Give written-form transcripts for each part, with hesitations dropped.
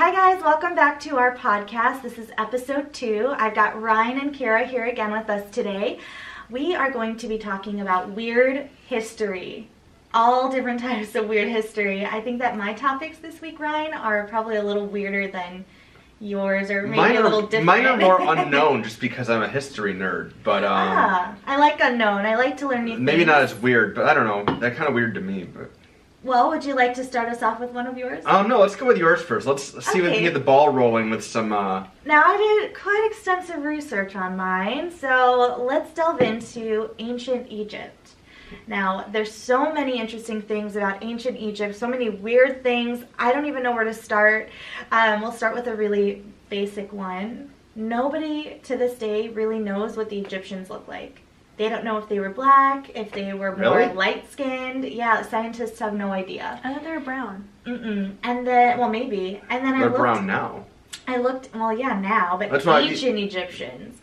Hi guys, welcome back to our podcast. This is episode 2. I've got Ryan and Kara here again with us today. We are going to be talking about weird history. All different types of weird history. I think that my topics this week, Ryan, are probably a little weirder than yours, or maybe a little different. Mine are more unknown just because I'm a history nerd, but I like unknown. I like to learn new things. Maybe not as weird, but I don't know. They're kind of weird to me, but... Well, would you like to start us off with one of yours? No, let's go with yours first. Let's see if we can get the ball rolling with some... Now, I did quite extensive research on mine, so let's delve into ancient Egypt. Now, there's so many interesting things about ancient Egypt, so many weird things. I don't even know where to start. We'll start with a really basic one. Nobody to this day really knows what the Egyptians look like. They don't know if they were black, if they were more light-skinned. Yeah, scientists have no idea. I thought they were brown. And then, well, maybe. And then They're brown now. I looked, well, yeah, now, but ancient Egyptians.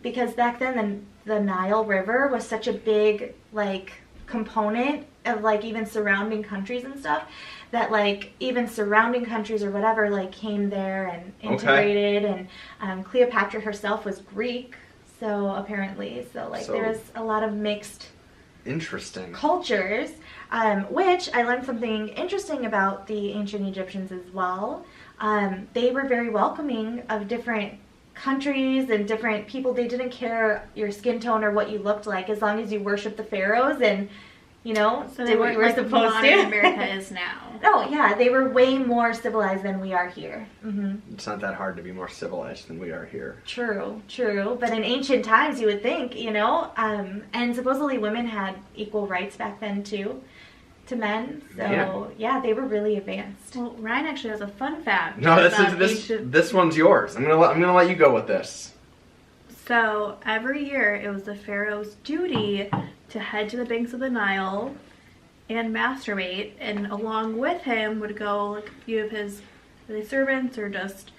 Because back then, the Nile River was such a big, component of, even surrounding countries and stuff, that, even surrounding countries or whatever, came there and integrated. Okay. And Cleopatra herself was Greek. So apparently, there was a lot of mixed cultures, which I learned something interesting about the ancient Egyptians as well. They were very welcoming of different countries and different people. They didn't care your skin tone or what you looked like, as long as you worshiped the pharaohs and, so they what you were supposed to. America is now. Oh yeah, they were way more civilized than we are here. It's not that hard to be more civilized than we are here. True. But in ancient times, you would think, and supposedly women had equal rights back then too, to men. So yeah, they were really advanced. Well, Ryan actually has a fun fact. No, this one's yours. I'm gonna let you go with this. So every year, it was the pharaoh's duty to head to the banks of the Nile and masturbate, and along with him would go a few of his servants or just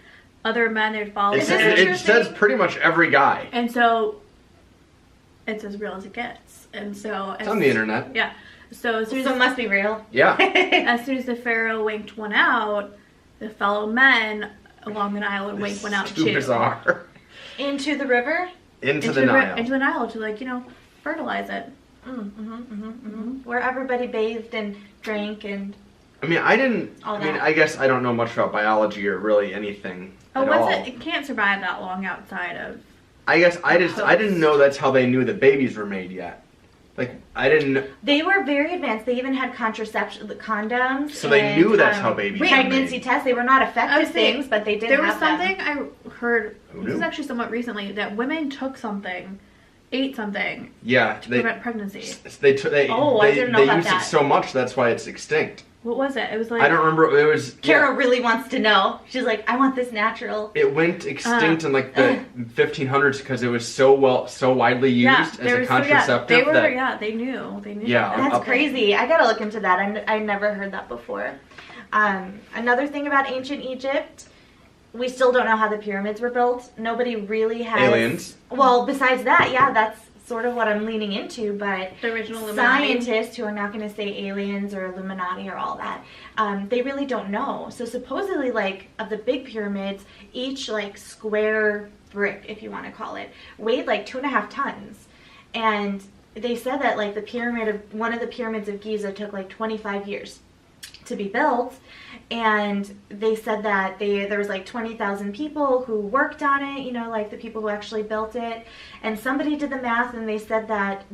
other men that would follow him. It says pretty much every guy. And so it's as real as it gets. And so it's on the internet. Yeah. So it must be real. Yeah. As soon as the pharaoh winked one out, the fellow men along the Nile would wink one out too. Too bizarre. Into the river? Into the Nile. Into the Nile to fertilize it. Where everybody bathed and drank and... I guess I don't know much about biology or really anything at all. It can't survive that long outside of... I guess I didn't know that's how they knew that babies were made yet. I didn't... They were very advanced. They even had contraception, condoms. So they knew that's how babies were made. Pregnancy tests. They were not effective things, but they did have them. There was something I heard, this is actually somewhat recently, that women took something, ate something to prevent pregnancy. I didn't know about that. They used it so much, that's why it's extinct. What was it? It was I don't remember. It was... Kara really wants to know. She's like, I want this natural. It went extinct in the 1500s because it was so widely used as a contraceptive. They knew. Yeah. That's crazy. I gotta look into that. I never heard that before. Another thing about ancient Egypt, we still don't know how the pyramids were built. Nobody really has... Aliens. Well, besides that, that's sort of what I'm leaning into, but the original Illuminati. Scientists who are not going to say aliens or Illuminati or all that, they really don't know. So supposedly, of the big pyramids, each square brick, if you want to call it, weighed 2.5 tons, and they said that one of the pyramids of Giza took 25 years to be built, and they said that there was 20,000 people who worked on it, the people who actually built it, and somebody did the math, and they said that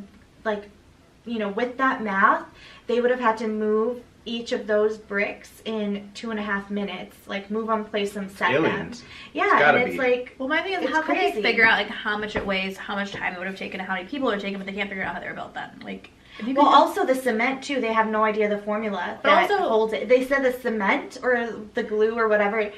with that math they would have had to move each of those bricks in 2.5 minutes, move them, place them, set them. Yeah, and it's well, my thing is, how can they figure out how much it weighs, how much time it would have taken, and how many people it would have taken, but they can't figure out how they were built then. Also the cement too, they have no idea the formula that holds it. They said the cement or the glue or whatever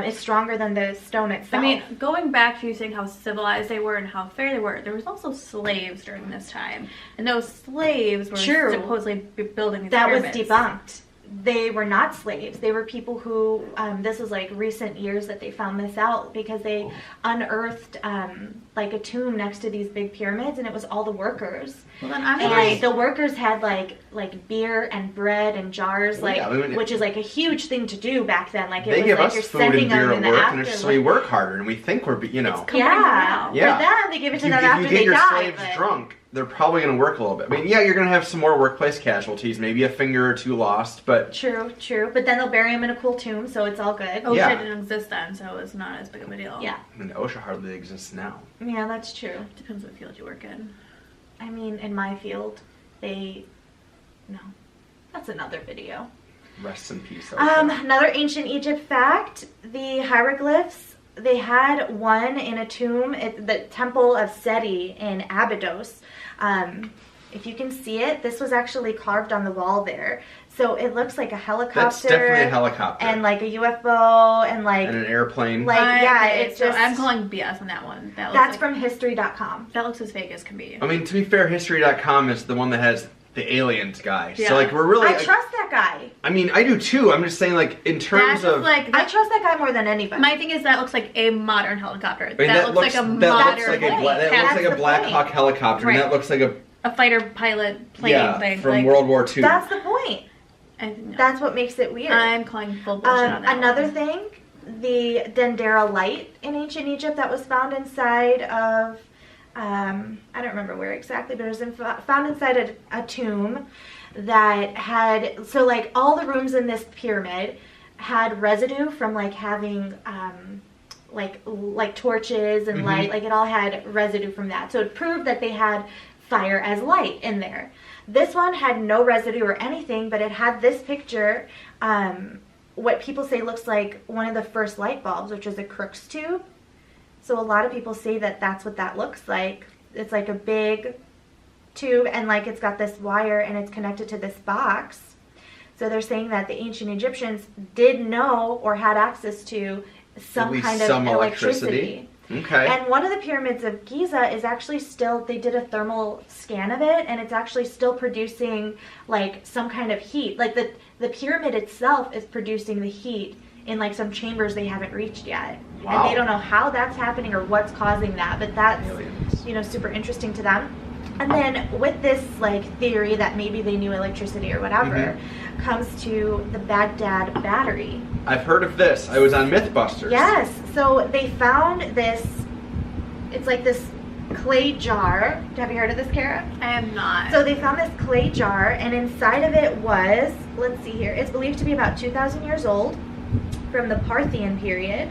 is stronger than the stone itself. Going back to you saying how civilized they were and how fair they were, there was also slaves during this time, and those slaves were supposedly building these pyramids. That was debunked. they were not slaves. They were people who, this was like recent years that they found this out, because they unearthed like a tomb next to these big pyramids, and it was all the workers. Well, then and the workers had like beer and bread and jars, which is like a huge thing to do back then. Like it they was give like us you're food sending and beer them in at the work, after. and it's so we work harder, and we think we're, you know. Yeah. For them, they give it to them after they die. If you get your slaves drunk, they're probably going to work a little bit. I mean, yeah, you're going to have some more workplace casualties, maybe a finger or two lost, but... True. But then they'll bury them in a cool tomb, so it's all good. OSHA didn't exist then, so it's not as big of a deal. Yeah. I mean, OSHA hardly exists now. Yeah, that's true. Depends what field you work in. I mean, in my field, no. That's another video. Rest in peace, OSHA. Another ancient Egypt fact, the hieroglyphs, they had one in a tomb at the Temple of Seti in Abydos. If you can see it, this was actually carved on the wall there. So it looks like a helicopter. That's definitely a helicopter. And like a UFO and like... And an airplane. It's just... I'm calling BS on that one. That's from history.com. That looks as fake as can be. I mean, to be fair, history.com is the one that has the aliens guy. Yeah. So like we're really... I trust that guy. I mean, I do too. I'm just saying, like, in terms of... I trust that guy more than anybody. My thing is that looks like a modern helicopter. I mean, that looks like a modern... That looks like a Black Hawk helicopter, right. And that looks like a fighter pilot plane thing. From World War II. That's the point. No. That's what makes it weird. I'm calling full bullshit on that Another one. thing, the Dendera light in ancient Egypt that was found inside of... I don't remember where exactly, but it was found inside a tomb that had, so like all the rooms in this pyramid had residue from like having like torches and light, like it all had residue from that. So it proved that they had fire as light in there. This one had no residue or anything, but it had this picture, what people say looks like one of the first light bulbs, which is a Crookes tube. So a lot of people say that that's what that looks like. It's like a big tube, and like it's got this wire and it's connected to this box. So they're saying that the ancient Egyptians did know or had access to some kind of electricity. Okay. And one of the pyramids of Giza is actually still, they did a thermal scan of it, and it's actually still producing like some kind of heat. Like the pyramid itself is producing the heat in like some chambers they haven't reached yet. Wow. And they don't know how that's happening or what's causing that, but that's, you know, super interesting to them. And then with this like theory that maybe they knew electricity or whatever, comes to the Baghdad battery. I've heard of this. I was on Mythbusters. Yes. So they found this, it's like this clay jar. Have you heard of this, Kara? I have not. So they found this clay jar, and inside of it was, let's see here, it's believed to be about 2,000 years old, from the Parthian period.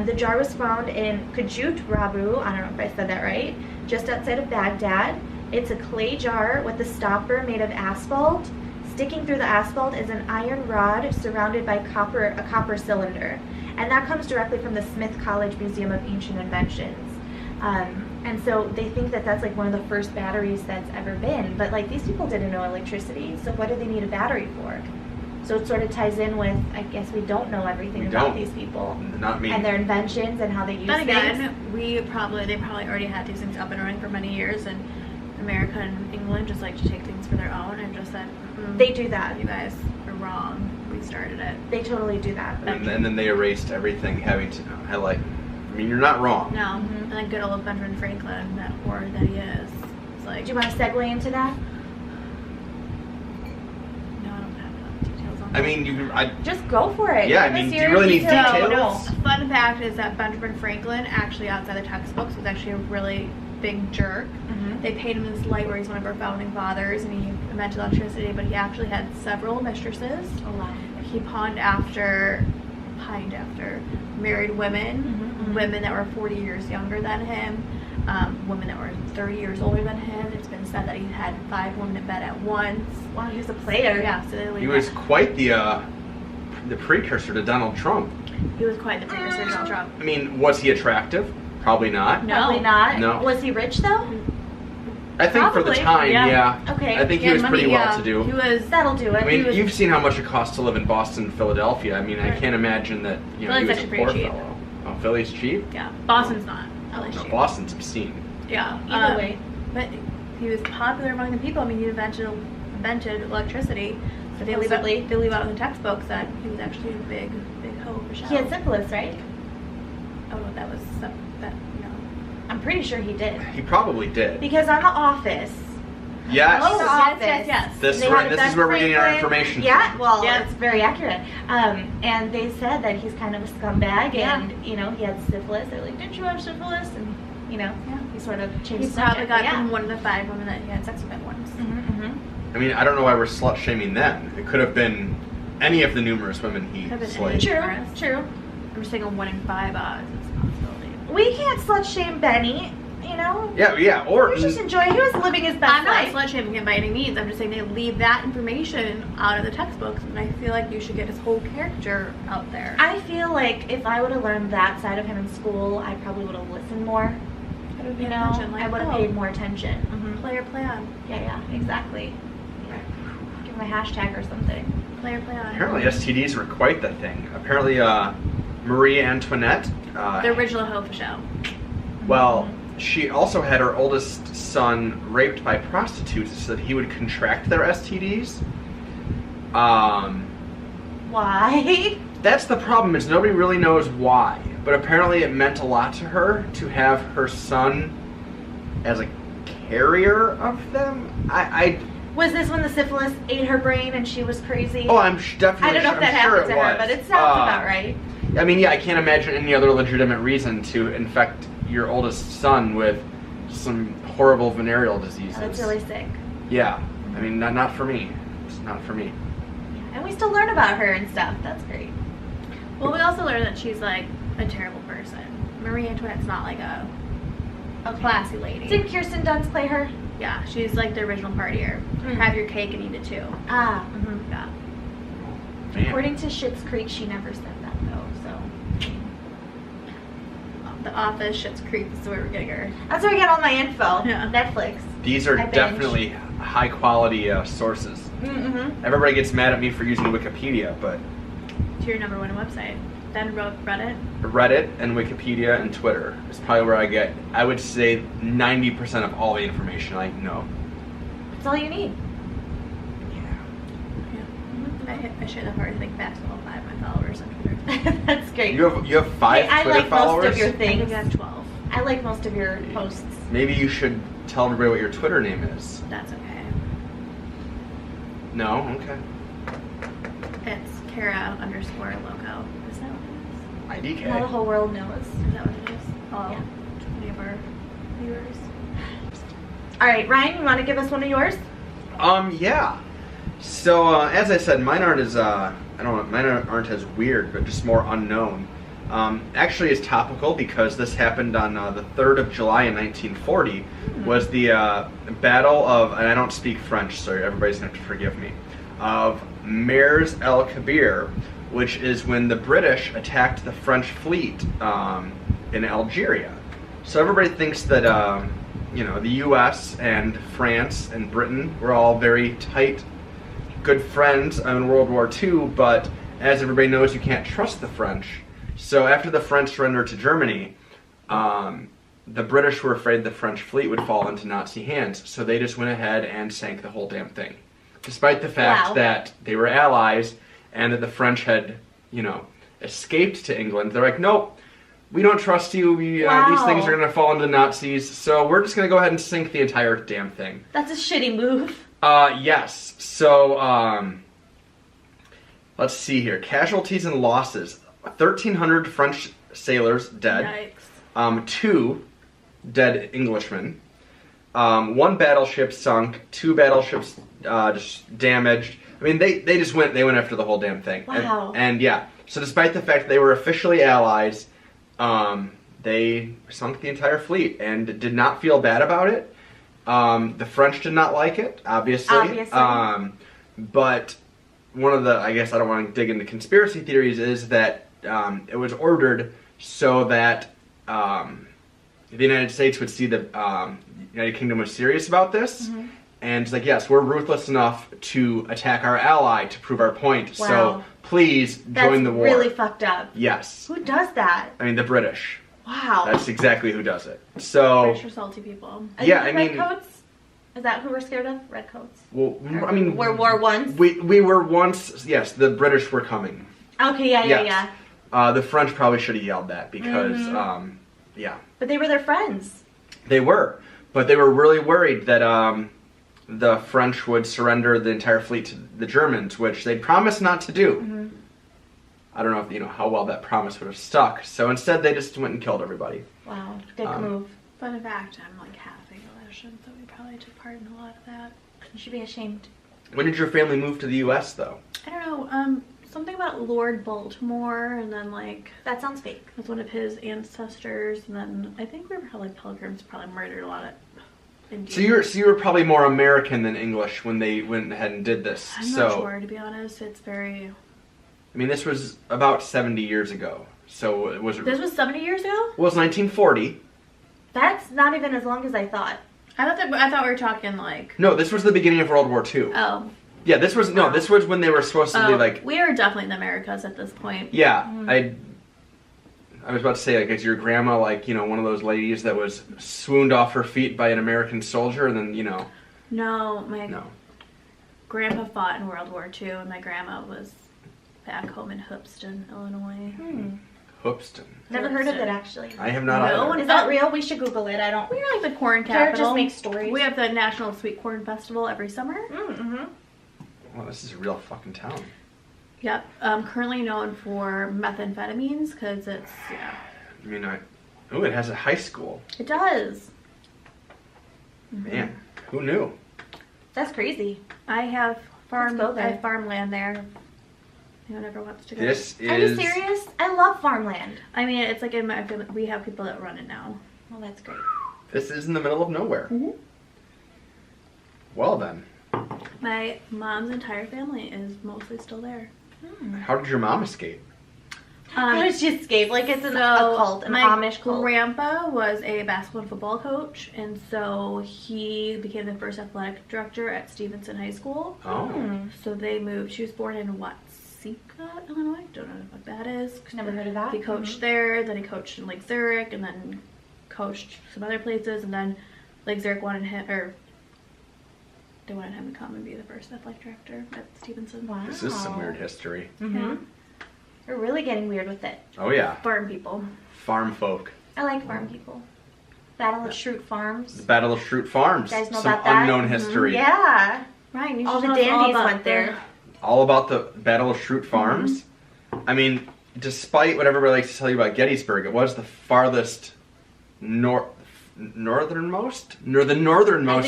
The jar was found in Kujut Rabu, I don't know if I said that right, just outside of Baghdad. It's a clay jar with a stopper made of asphalt. Sticking through the asphalt is an iron rod surrounded by a copper cylinder. And that comes directly from the Smith College Museum of Ancient Inventions. And so they think that that's like one of the first batteries that's ever been. But like these people didn't know electricity, so what do they need a battery for? So it sort of ties in with, I guess we don't know everything about these people. Not me. And their inventions and how they use then things. again, they probably already had these things up and running for many years, and America and England just like to take things for their own and just said, they do that. You guys are wrong. We started it. They totally do that. And then they erased everything having to highlight. I mean, you're not wrong. No. And then good old Benjamin Franklin, that whore that he is. It's like, do you want to segue into that? I mean, just go for it. Yeah, I mean, do you really need details? No. Fun fact is that Benjamin Franklin, actually outside the textbooks, was actually a really big jerk. They paid him this light where he's one of our founding fathers, and he invented electricity, but he actually had several mistresses. Oh, wow. He pined after married women, women that were 40 years younger than him, women that were 30 years older than him. It's been said that he had 5 women in bed at once. Wow, he was a player. Yeah, so he was quite the precursor to Donald Trump. He was quite the precursor to Donald Trump. I mean, was he attractive? Probably not. No. Probably not. No. Was he rich though? I think Probably, for the time, yeah. Okay. I think he was pretty well to do. He was. That'll do it. I mean, you've seen how much it costs to live in Boston and Philadelphia. I mean, I can't imagine that he was a poor fellow. Oh, Philly's cheap? Yeah. Boston's not. LA's cheap. Boston's obscene. Yeah. Either way. But he was popular among the people. I mean, he invented electricity. So they leave out in the textbooks that he was actually a big hoe for show. He had syphilis, right? Oh, that was that. No. I'm pretty sure he did. He probably did. Because on The Office. Yes. Oh, yes. This is where we're getting our information from. Well, it's very accurate. And they said that he's kind of a scumbag, and he had syphilis. They're like, "Didn't you have syphilis?" And he sort of changed. He probably got from one of the 5 women that he had sex with at once. I mean, I don't know why we're slut shaming them. It could have been any of the numerous women he slayed. True. I'm just saying a 1 in 5 odds is a possibility. We can't slut shame Benny. Yeah, or he was just enjoying. He was living his best life. I'm not slut shaming him by any means. I'm just saying they leave that information out of the textbooks, and I feel like you should get his whole character out there. I feel like if I would have learned that side of him in school, I probably would have listened more. I would have paid more attention. Play or play on. Yeah, exactly. Give him a hashtag or something. Play or play on. Apparently STDs were quite the thing. Apparently Marie Antoinette. The original hoe for show. Well, she also had her oldest son raped by prostitutes so that he would contract their STDs. Why? That's the problem, is nobody really knows why. But apparently it meant a lot to her to have her son as a carrier of them. Was this when the syphilis ate her brain and she was crazy? Oh, I'm definitely I don't know if that happened to her, but it sounds about right. I mean, I can't imagine any other legitimate reason to infect your oldest son with some horrible venereal diseases. Oh, that's really sick. Yeah. I mean, not for me. It's not for me. Yeah. And we still learn about her and stuff. That's great. Well, we also learned that she's like a terrible person. Marie Antoinette's not like a classy lady. Didn't Kirsten Dunst play her? Yeah, she's like the original partier. Have your cake and eat it too. Yeah. Man. According to Schitt's Creek, she never said that though, so. The Office, Schitt's Creek is where we're getting her. That's where I get all my info. Yeah. Netflix. These are definitely high quality sources. Everybody gets mad at me for using Wikipedia, but it's your #1 website. Then Reddit. Reddit and Wikipedia and Twitter is probably where I get, I would say, 90% of all the information I know. That's all you need. I share that part. I think back to all 5 of my followers on Twitter. That's great. You have 5 Twitter followers? Most of your things. I think I have 12. I like most of your posts. Maybe you should tell everybody what your Twitter name is. That's okay. No? Okay. It's Kara_loco. Is that what it is? IDK. Now the whole world knows. Is that what it is? Oh, yeah. 20 of our viewers. All right, Ryan, you want to give us one of yours? Yeah. So, as I said, mine aren't as, mine aren't as weird, but just more unknown. Actually, it's topical because this happened on the 3rd of July in 1940, was the Battle of, and I don't speak French, so everybody's going to have to forgive me, of Mers el Kebir, which is when the British attacked the French fleet in Algeria. So everybody thinks that, the U.S. and France and Britain were all very tight, good friends in World War II, but as everybody knows, you can't trust the French. So after the French surrendered to Germany, the British were afraid the French fleet would fall into Nazi hands, so they just went ahead and sank the whole damn thing. Despite the fact that they were allies and that the French had, escaped to England, they're like, nope, we don't trust you, these things are going to fall into the Nazis, so we're just going to go ahead and sink the entire damn thing. That's a shitty move. Yes. So, let's see here. Casualties and losses. 1,300 French sailors dead. Yikes. 2 dead Englishmen. 1 battleship sunk. 2 battleships just damaged. I mean, they went after the whole damn thing. Wow. And yeah. So despite the fact that they were officially allies, they sunk the entire fleet and did not feel bad about it. The French did not like it, obviously. But one of the, I guess I don't want to dig into conspiracy theories, is that it was ordered so that the United States would see the United Kingdom was serious about this. And it's like, yes, we're ruthless enough to attack our ally to prove our point. Wow. So please join the war. That's really fucked up. Yes. Who does that? I mean, the British. Wow. That's exactly who does it. So. British are salty people. Yeah, I mean. Redcoats? Is that who we're scared of? Redcoats? Well, I mean... We're war once? We were once... Yes, the British were coming. Okay, yeah. The French probably should have yelled that because, yeah. But they were their friends. They were. But they were really worried that the French would surrender the entire fleet to the Germans, which they promised not to do. Mm-hmm. I don't know if how well that promise would have stuck. So instead, they just went and killed everybody. Wow, dick move. Fun fact: I'm like half English, and so we probably took part in a lot of that. You should be ashamed. When did your family move to the U.S. though? I don't know. Something about Lord Baltimore, and then like that sounds fake. It was one of his ancestors, and then I think we were probably pilgrims. Probably murdered a lot of Indians. So you were probably more American than English when they went ahead and did this. I'm not sure, to be honest. It's very... I mean, this was about 70 years ago. So it was... This was 70 years ago? Well, it was 1940. That's not even as long as I thought. I thought we were talking like... No, this was the beginning of World War II. Oh. Yeah, this was when they were supposed to be like... We were definitely in the Americas at this point. Yeah, I was about to say, like, is your grandma, like, one of those ladies that was swooned off her feet by an American soldier and then, No, my grandpa fought in World War II, and my grandma was back home in Hoopeston, Illinois. Hoopeston. Never heard of it, actually. I have not either. Is that real? We should Google it. I don't... We're like the corn Jared capital. just makes stories. We have the National Sweet Corn Festival every summer. Mm-hmm. Well, this is a real fucking town. Yep. Currently known for methamphetamines because it's, I mean, it has a high school. It does. Man, who knew? That's crazy. I have farmland there. Anyone ever wants to go? Are you serious? I love farmland. I mean, it's like in my family, we have people that run it now. Well, that's great. This is in the middle of nowhere. Mm-hmm. Well then. My mom's entire family is mostly still there. How did your mom escape? How did she escape? Like it's a cult, an Amish cult. My grandpa was a basketball and football coach, and so he became the first athletic director at Stevenson High School. Oh. So they moved. She was born in Watsika, Illinois. Don't know what that is. Never heard of that. He coached there, then he coached in Lake Zurich, and then coached some other places, and then Lake Zurich they wanted him to come and be the first athletic director at Stevenson. Wow. This is some weird history. Mm-hmm. We're really getting weird with it. Oh yeah. Farm people. Farm folk. I like farm people. Battle of Schrute Farms. The Battle of Schrute Farms. You guys know some about that? unknown history. Yeah. Right. You All should the know us dandies about went there. All about the Battle of Schrute Farms. I mean, despite what everybody likes to tell you about Gettysburg, it was the farthest northernmost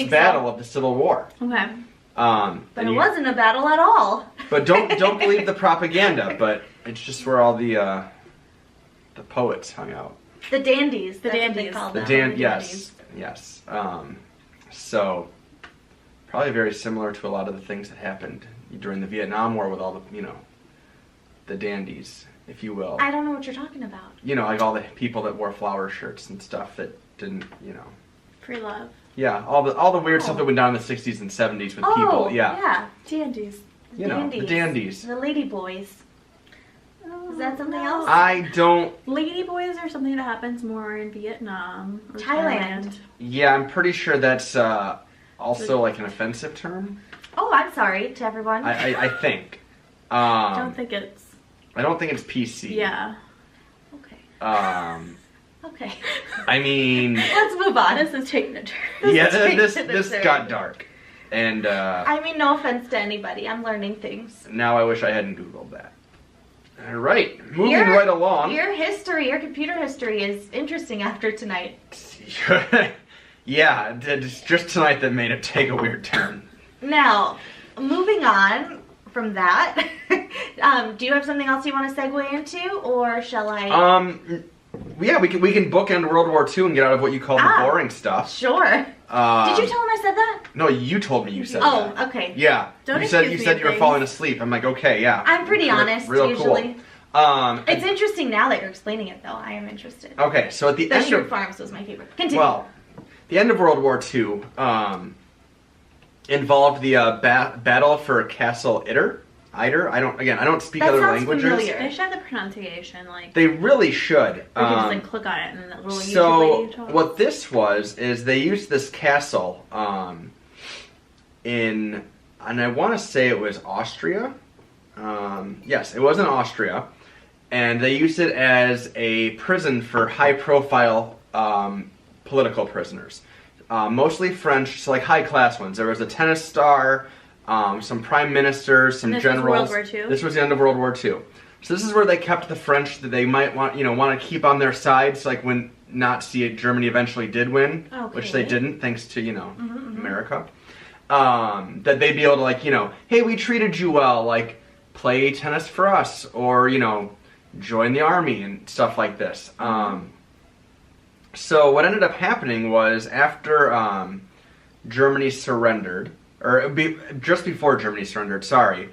battle of the Civil War. Okay. But it wasn't a battle at all. But don't believe the propaganda. But it's just where all the poets hung out. The dandies. The dandies. Yes. So probably very similar to a lot of the things that happened during the Vietnam War with all the the dandies, if you will. I don't know what you're talking about. Like all the people that wore flower shirts and stuff that didn't, Free love. Yeah, all the weird stuff that went down in the 60s and 70s with people. Yeah. Dandies. The dandies. The lady boys. Is that something else? I don't... Lady boys are something that happens more in Vietnam or Thailand. Yeah, I'm pretty sure that's also like an offensive term. Oh, I'm sorry to everyone. I think. I don't think it's... I don't think it's PC. Yeah. Okay. Okay. I mean... Let's move on. This is taking a turn. This got dark. And, I mean, no offense to anybody. I'm learning things. Now I wish I hadn't Googled that. All right. Moving right along. Your computer history is interesting after tonight. Yeah, it's just tonight that made it take a weird turn. Now, moving on from that, do you have something else you want to segue into, or shall I? Yeah, we can bookend World War II and get out of what you call the boring stuff. Sure. Did you tell him I said that? No, you told me you said that. Oh, okay. Yeah. Don't you said you were falling asleep. I'm like, okay, yeah. I'm pretty honest, real usually. Cool. It's interesting now that you're explaining it, though. I am interested. Okay, so at the end of... Farms was my favorite. Continue. Well, the end of World War II involved the battle for Castle Itter. I don't speak other languages. Familiar. They should have the pronunciation, like... They really should. Or you can just, like, click on it and the little So, YouTube what this was, is they used this castle, and I want to say it was Austria. Yes, it was in Austria. And they used it as a prison for high-profile political prisoners. Mostly French, so like high-class ones. There was a tennis star, some prime ministers, some generals. This was World War II? This was the end of World War II. So this is where they kept the French that they might want to keep on their sides, like when Nazi Germany eventually did win, which they didn't, thanks to America. That they'd be able to hey, we treated you well, like play tennis for us, or join the army and stuff like this. So what ended up happening was after Germany surrendered, or just before Germany surrendered, sorry,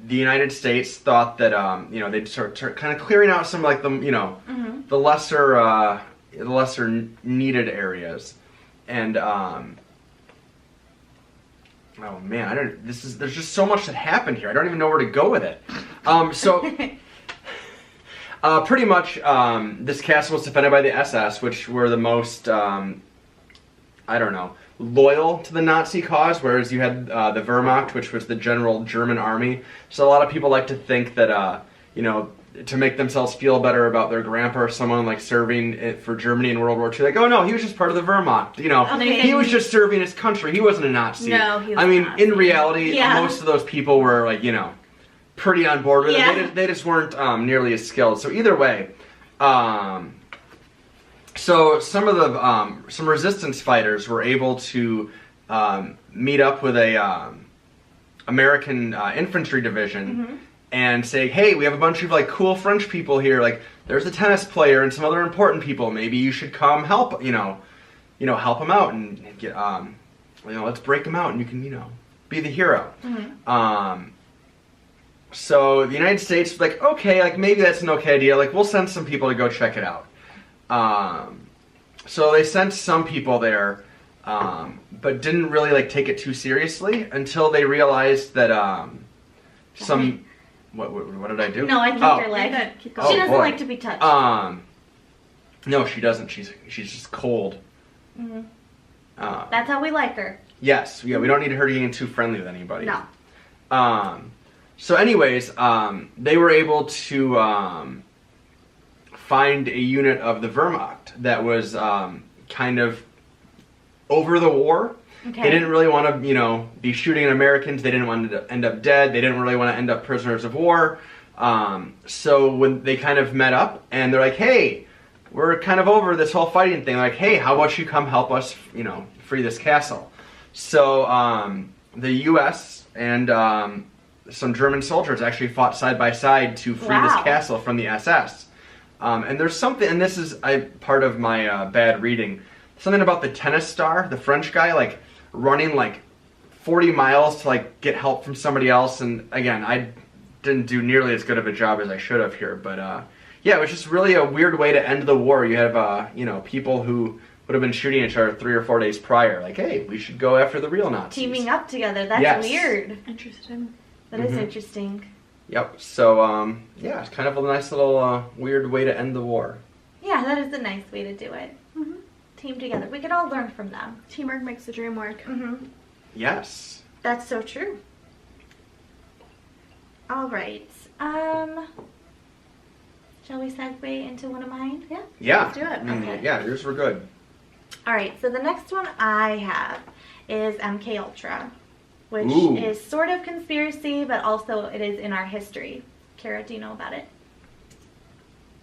the United States thought that they'd start kind of clearing out some the lesser needed areas, and oh man, there's just so much that happened here. I don't even know where to go with it. Pretty much, this castle was defended by the SS, which were the most, loyal to the Nazi cause, whereas you had the Wehrmacht, which was the general German army. So a lot of people like to think that, to make themselves feel better about their grandpa or someone like serving for Germany in World War II, like, oh no, he was just part of the Wehrmacht. He was just serving his country. He wasn't a Nazi. No, he was I mean, Nazi. in reality, most of those people were pretty on board with it. They just weren't nearly as skilled. So either way, so some of the some resistance fighters were able to meet up with a American infantry division and say, hey, we have a bunch of cool French people here. Like there's a tennis player and some other important people. Maybe you should come help. Help them out and get let's break them out and you can be the hero. So the United States was like, okay, maybe that's an okay idea. We'll send some people to go check it out. So they sent some people there, but didn't really take it too seriously until they realized that some. What did I do? No, I kicked her leg. She doesn't like to be touched. No, she doesn't. She's just cold. That's how we like her. Yes. Yeah. We don't need her getting too friendly with anybody. No. So anyways, they were able to find a unit of the Wehrmacht that was kind of over the war. Okay. They didn't really want to, be shooting at Americans. They didn't want to end up dead. They didn't really want to end up prisoners of war. So when they kind of met up and they're like, hey, we're kind of over this whole fighting thing. Like, hey, how about you come help us, free this castle? So the U.S. and some German soldiers actually fought side by side to free this castle from the SS. And there's something, and this is part of my bad reading, something about the tennis star, the French guy, running 40 miles to get help from somebody else. And again, I didn't do nearly as good of a job as I should have here. But yeah, it was just really a weird way to end the war. You have people who would have been shooting each other 3 or 4 days prior. Like, hey, we should go after the real Nazis. Teaming up together. That's weird. Interesting. That is interesting. Yep. So, yeah, it's kind of a nice little weird way to end the war. Yeah, that is a nice way to do it. Team together. We could all learn from them. Teamwork makes the dream work. Yes. That's so true. All right. Shall we segue into one of mine? Yeah. Let's do it. Okay. Yeah, yours were good. All right. So the next one I have is MK Ultra, which is sort of conspiracy, but also it is in our history. Kara, do you know about it?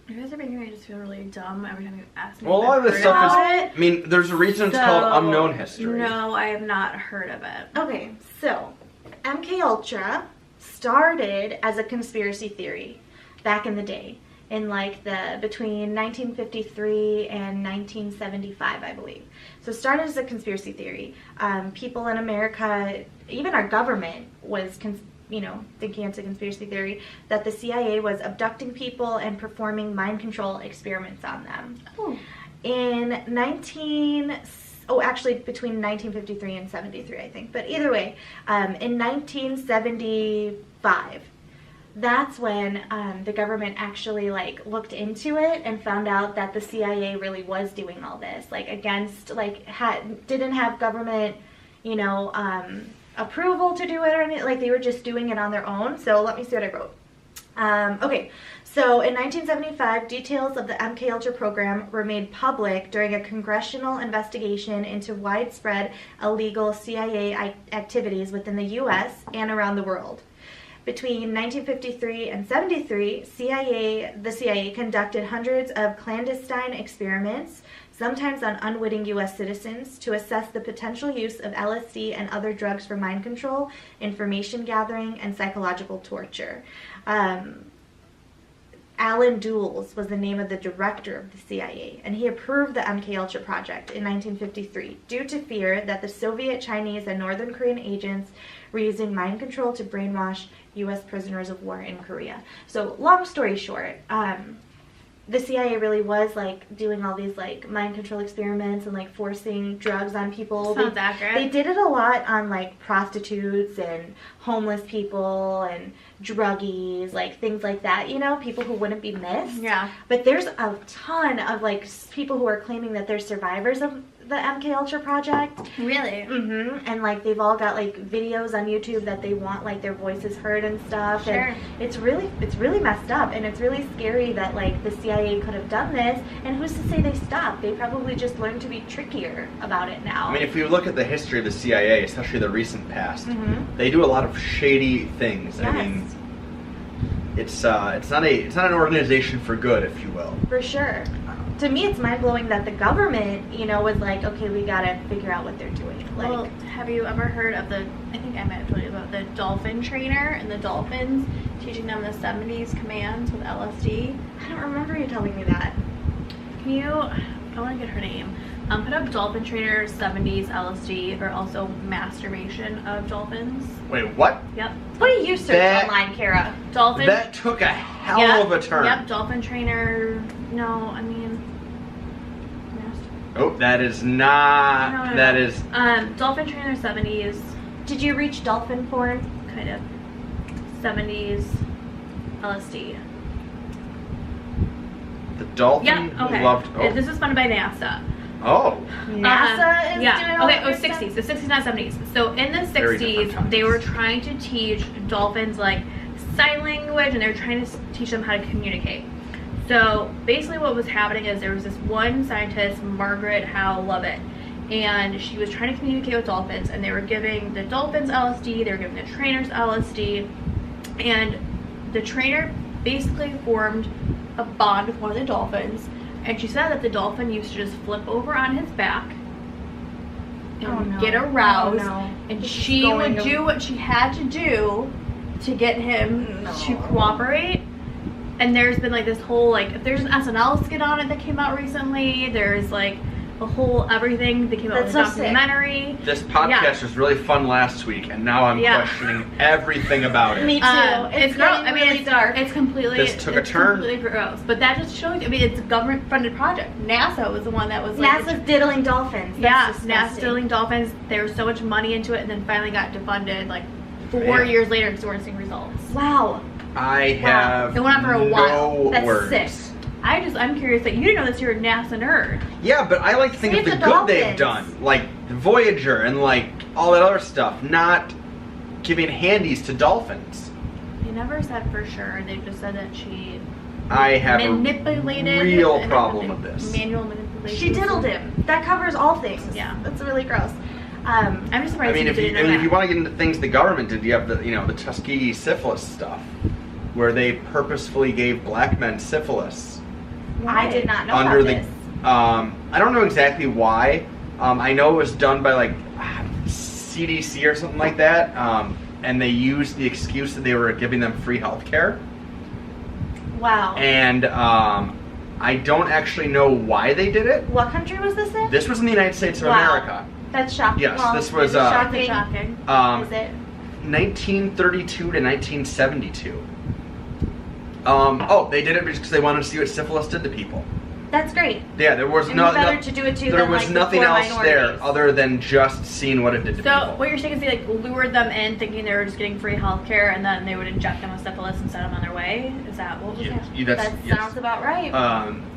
You guys are making me just feel really dumb every time you ask me. Well, a lot of this stuff is, I mean, there's a reason it's called unknown history. No, I have not heard of it. Okay, so MK Ultra started as a conspiracy theory back in the day, in between 1953 and 1975, I believe. So it started as a conspiracy theory. People in America, even our government, was thinking it's a conspiracy theory, that the CIA was abducting people and performing mind control experiments on them. Between 1953 and 73, I think. But either way, in 1975, that's when the government actually like looked into it and found out that the CIA really was doing all this, like against, like didn't have government, you know, approval to do it or anything. Like they were just doing it on their own. So let me see what I wrote. Okay, so in 1975, details of the MKUltra program were made public during a congressional investigation into widespread illegal CIA activities within the U.S. and around the world. Between 1953 and 73, the CIA conducted hundreds of clandestine experiments, sometimes on unwitting U.S. citizens, to assess the potential use of LSD and other drugs for mind control, information gathering, and psychological torture. Alan Dulles was the name of the director of the CIA, and he approved the MKUltra project in 1953 due to fear that the Soviet, Chinese, and Northern Korean agents were using mind control to brainwash U.S. prisoners of war in Korea. So, long story short, the CIA really was like doing all these like mind control experiments and like forcing drugs on people. Sounds accurate. They did it a lot on like prostitutes and homeless people and druggies, like things like that, you know, people who wouldn't be missed. Yeah. But there's a ton of like people who are claiming that they're survivors of the MKUltra project. Really? Mm-hmm. And like they've all got like videos on YouTube that they want like their voices heard and stuff. Sure. And it's really messed up, and it's really scary that like the CIA could have done this, and who's to say they stopped? They probably just learned to be trickier about it now. I mean, if you look at the history of the CIA, especially the recent past, they do a lot of shady things. Yes. I mean, it's not an organization for good, if you will. For sure. To me, it's mind-blowing that the government, you know, was like, okay, we gotta figure out what they're doing. Like, well, have you ever heard of I think I might have told you about the dolphin trainer and the dolphins teaching them the 70s commands with LSD? I don't remember you telling me that. I want to get her name. Put up dolphin trainer 70s LSD, or also masturbation of dolphins. Wait, what? Yep. What do you search online, Kara? Dolphin. That took a hell of a turn. Yep, dolphin trainer. No, I mean. Oh, that is not. No. That is. Dolphin trainer 70s. Did you reach dolphin porn? Kind of. 70s LSD. The dolphin Yeah, okay. who loved. Oh. This is funded by NASA. Oh. NASA is doing all okay, that 60s. The 60s, not 70s. So in the Very different 60s, times. they were trying to teach dolphins like sign language, and they were trying to teach them how to communicate. So basically what was happening is there was this one scientist, Margaret Howe Lovett, and she was trying to communicate with dolphins, and they were giving the dolphins LSD, they were giving the trainers LSD, and the trainer basically formed a bond with one of the dolphins, and she said that the dolphin used to just flip over on his back and get aroused, and she would do what she had to do to get him to cooperate. And there's been like this whole, like, there's an SNL skit on it that came out recently. There's like a whole everything that came out with a documentary. This podcast was really fun last week, and now I'm questioning everything about it. Me too. It's gross. I mean, it's dark. It's completely. This took a turn. Completely gross. But that just shows. I mean, it's a government-funded project. NASA was the one that was. Like, NASA's diddling dolphins. That's NASA diddling dolphins. There was so much money into it, and then finally got defunded like 4 years later because we weren't seeing results. Wow. I have It went on for a while. That's words. sick. I'm curious that you didn't know this. You're a NASA nerd. Yeah, but I like to think of the good they've done, like Voyager and like all that other stuff, not giving handies to dolphins. They never said for sure. They just said that she I have manipulated a real problem with this. Manual manipulation. She diddled him. That covers all things. Yeah. That's really gross. I'm just surprised. I mean, if you want to get into things the government did, you have the Tuskegee syphilis stuff, where they purposefully gave black men syphilis. I did not know under about the. this. I don't know exactly why. I know it was done by like CDC or something like that, and they used the excuse that they were giving them free health care. Wow. And I don't actually know why they did it. What country was this in? This was in the United States of America. That's shocking. Yes, well, this was shocking. Shocking. Is it? 1932 to 1972. They did it because they wanted to see what syphilis did to people. That's great. Yeah, there was better to do it too. There was nothing else there other than just seeing what it did to people. So what you're saying is they like lured them in, thinking they were just getting free healthcare, and then they would inject them with syphilis and send them on their way. Is that what was happening? That sounds about right.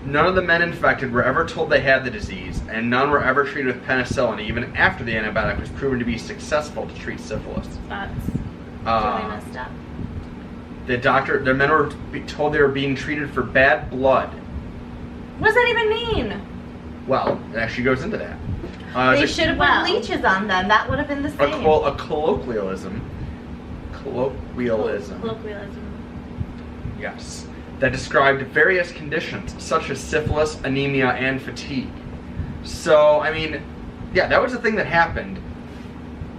None of the men infected were ever told they had the disease, and none were ever treated with penicillin, even after the antibiotic was proven to be successful to treat syphilis. That's really messed up. The men were told they were being treated for bad blood. What does that even mean? Well, it actually goes into that. They should have put leeches on them. That would have been the same. A colloquialism. Colloquialism. Yes. That described various conditions, such as syphilis, anemia, and fatigue. So, I mean, yeah, that was the thing that happened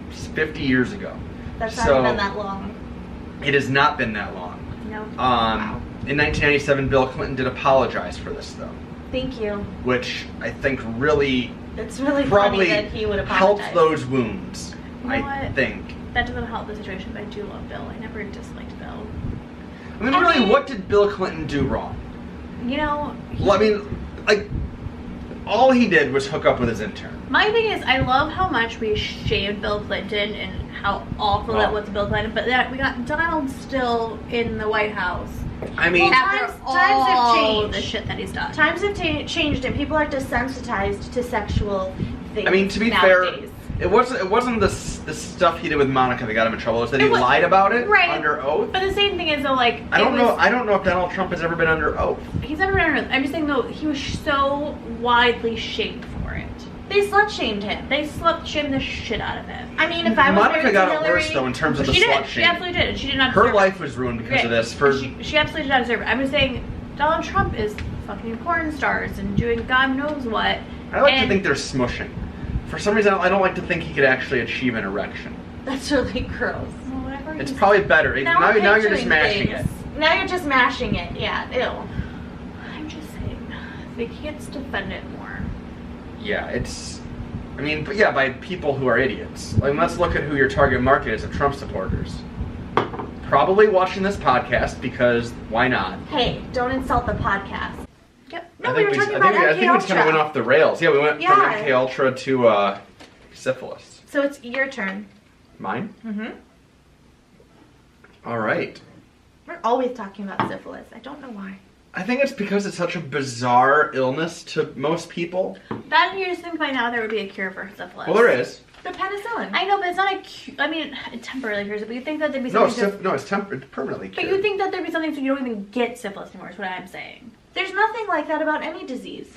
50 years ago. That's not been that long. It has not been that long. No. Wow. In 1997, Bill Clinton did apologize for this, though. Thank you. Which I think really... It's really probably funny that he would apologize. Helped those wounds, You know I think. That doesn't help the situation, but I do love Bill. I never disliked Bill. I mean, what did Bill Clinton do wrong? You know... Well, I mean, like, all he did was hook up with his intern. My thing is, I love how much we shamed Bill Clinton and how awful that was to Bill Clinton, but that we got Donald still in the White House. I mean, times have changed. The shit that he's done. Times have changed, and people are desensitized to sexual things. I mean, to be nowadays. fair, it wasn't the stuff he did with Monica that got him in trouble. It was that he lied about it under oath. But the same thing is though, like I don't know if Donald Trump has ever been under oath. He's never been under oath. I'm just saying though, he was so widely shamed for it. They slut shamed him. They slut shamed the shit out of him. I mean, if I was Monica got Hillary, it worse though in terms of the slut shaming. She absolutely did. She did not. Her life was ruined because of this. She absolutely did not deserve it. I'm just saying, Donald Trump is fucking porn stars and doing God knows what. I like to think they're smushing. For some reason, I don't like to think he could actually achieve an erection. That's really gross. Well, whatever. It's probably better. Now you're just mashing it. Now you're just mashing it. Yeah. Ew. I'm just saying, they can't defend it more. Yeah, it's. I mean, but yeah, by people who are idiots. Like, let's look at who your target market is of Trump supporters. Probably watching this podcast because why not? Hey, don't insult the podcast. Yep. No, we were talking about MK I think we just kind of went off the rails. Yeah, we went from MK Ultra to syphilis. So it's your turn. Mine? Mm-hmm. All right. We're always talking about syphilis. I don't know why. I think it's because it's such a bizarre illness to most people. That you just think by now there would be a cure for syphilis. Well, there is. The penicillin. I know, but it's not a cure. I mean, it temporarily cures it, but you think that there'd be something... It's permanently cured. But you think that there'd be something so you don't even get syphilis anymore, is what I'm saying. There's nothing like that about any disease.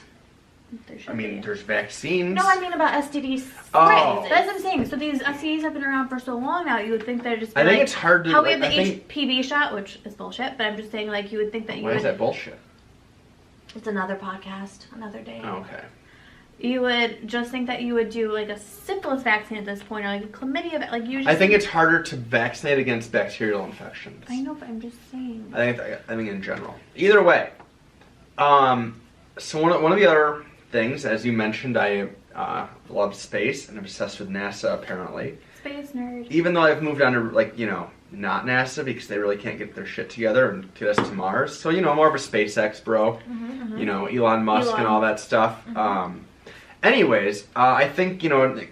I mean, there's vaccines. No, I mean about STDs. Oh. Right, that's what I'm saying. So these STDs have been around for so long now, you would think they're just... I think it's hard to... How we have the HPV shot, which is bullshit, but I'm just saying, like, you would think that you Why is that bullshit? It's another podcast, another day. Oh, okay. You would just think that you would do like a syphilis vaccine at this point, or like a chlamydia, like you just... I think it's harder to vaccinate against bacterial infections. I know, but I'm just saying. I think in general. Either way. So one of the other things, as you mentioned, I love space and I'm obsessed with NASA apparently. Space nerd. Even though I've moved on to not NASA because they really can't get their shit together and get us to Mars. So more of a SpaceX bro. Mm-hmm. Elon Musk and all that stuff. Mm-hmm. Anyways, I think,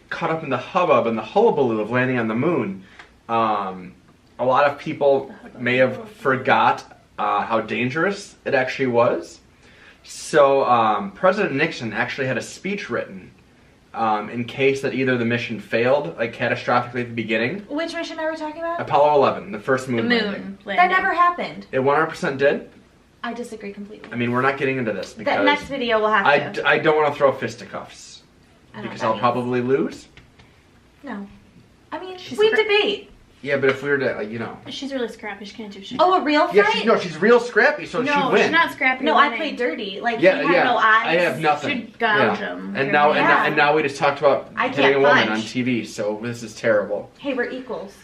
caught up in the hubbub and the hullabaloo of landing on the moon, a lot of people may have forgot how dangerous it actually was. So President Nixon actually had a speech written in case that either the mission failed, like catastrophically at the beginning. Which mission are we talking about? Apollo 11, the first moon landing. That never happened. It 100% did? I disagree completely. I mean, we're not getting into this because... That next video we'll have to. I don't want to throw fisticuffs. Because I'll probably lose. No. I mean, we debate. Yeah, but if we were to, She's really scrappy. She can't do shit. Oh, a real fight? Yeah, she's real scrappy, so she'd win. No, she's not scrappy. No, I play dirty. Like, you have no eyes. I have nothing. She'd gouge them. And now we just talked about hitting a woman on TV, so this is terrible. Hey, we're equals.